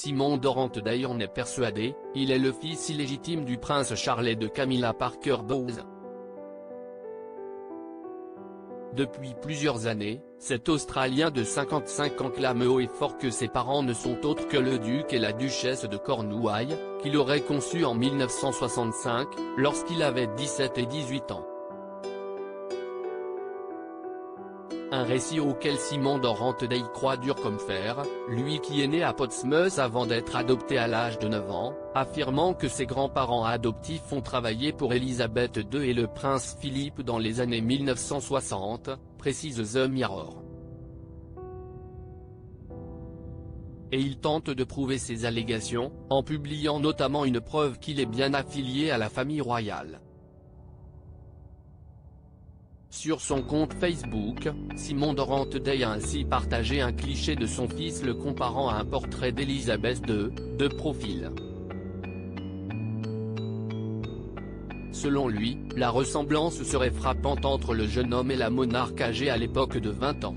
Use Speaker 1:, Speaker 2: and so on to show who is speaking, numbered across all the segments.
Speaker 1: Simon Dorrant-Day en est persuadé, il est le fils illégitime du prince Charles et de Camilla Parker Bowles. Depuis plusieurs années, cet Australien de 55 ans clame haut et fort que ses parents ne sont autres que le duc et la duchesse de Cornouailles, qu'il aurait conçus en 1965, lorsqu'il avait 17 et 18 ans. Un récit auquel Simon Dorrant-Day croit dur comme fer, lui qui est né à Portsmouth avant d'être adopté à l'âge de 9 ans, affirmant que ses grands-parents adoptifs ont travaillé pour Elisabeth II et le prince Philippe dans les années 1960, précise The Mirror. Et il tente de prouver ses allégations, en publiant notamment une preuve qu'il est bien affilié à la famille royale. Sur son compte Facebook, Simon Dorrant-Day a ainsi partagé un cliché de son fils le comparant à un portrait d'Elisabeth II, de profil. Selon lui, la ressemblance serait frappante entre le jeune homme et la monarque âgée à l'époque de 20 ans.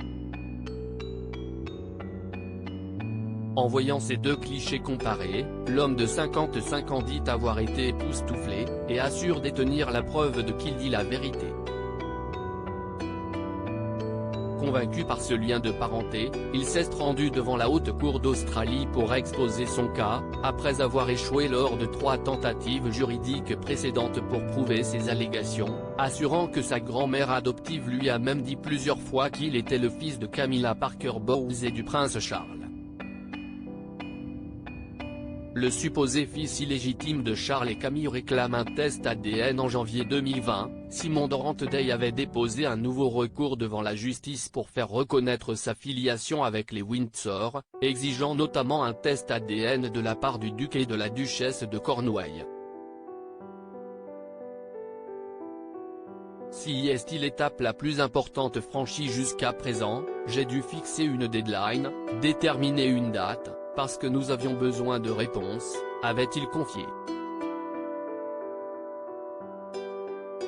Speaker 1: En voyant ces deux clichés comparés, l'homme de 55 ans dit avoir été époustouflé, et assure détenir la preuve de qu'il dit la vérité. Convaincu par ce lien de parenté, il s'est rendu devant la Haute Cour d'Australie pour exposer son cas, après avoir échoué lors de 3 tentatives juridiques précédentes pour prouver ses allégations, assurant que sa grand-mère adoptive lui a même dit plusieurs fois qu'il était le fils de Camilla Parker Bowles et du prince Charles. Le supposé fils illégitime de Charles et Camille réclame un test ADN en janvier 2020, Simon Dorrant-Day avait déposé un nouveau recours devant la justice pour faire reconnaître sa filiation avec les Windsor, exigeant notamment un test ADN de la part du duc et de la duchesse de Cornouailles. Si est l'étape la plus importante franchie jusqu'à présent, j'ai dû fixer une deadline, déterminer une date, parce que nous avions besoin de réponses, avait-il confié.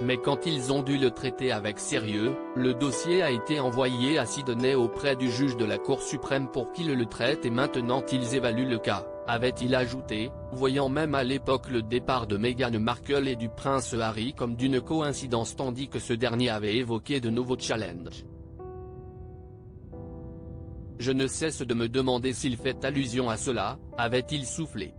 Speaker 1: Mais quand ils ont dû le traiter avec sérieux, le dossier a été envoyé à Sydney auprès du juge de la Cour suprême pour qu'il le traite et maintenant ils évaluent le cas, avait-il ajouté, voyant même à l'époque le départ de Meghan Markle et du prince Harry comme d'une coïncidence tandis que ce dernier avait évoqué de nouveaux challenges. Je ne cesse de me demander s'il fait allusion à cela, avait-il soufflé.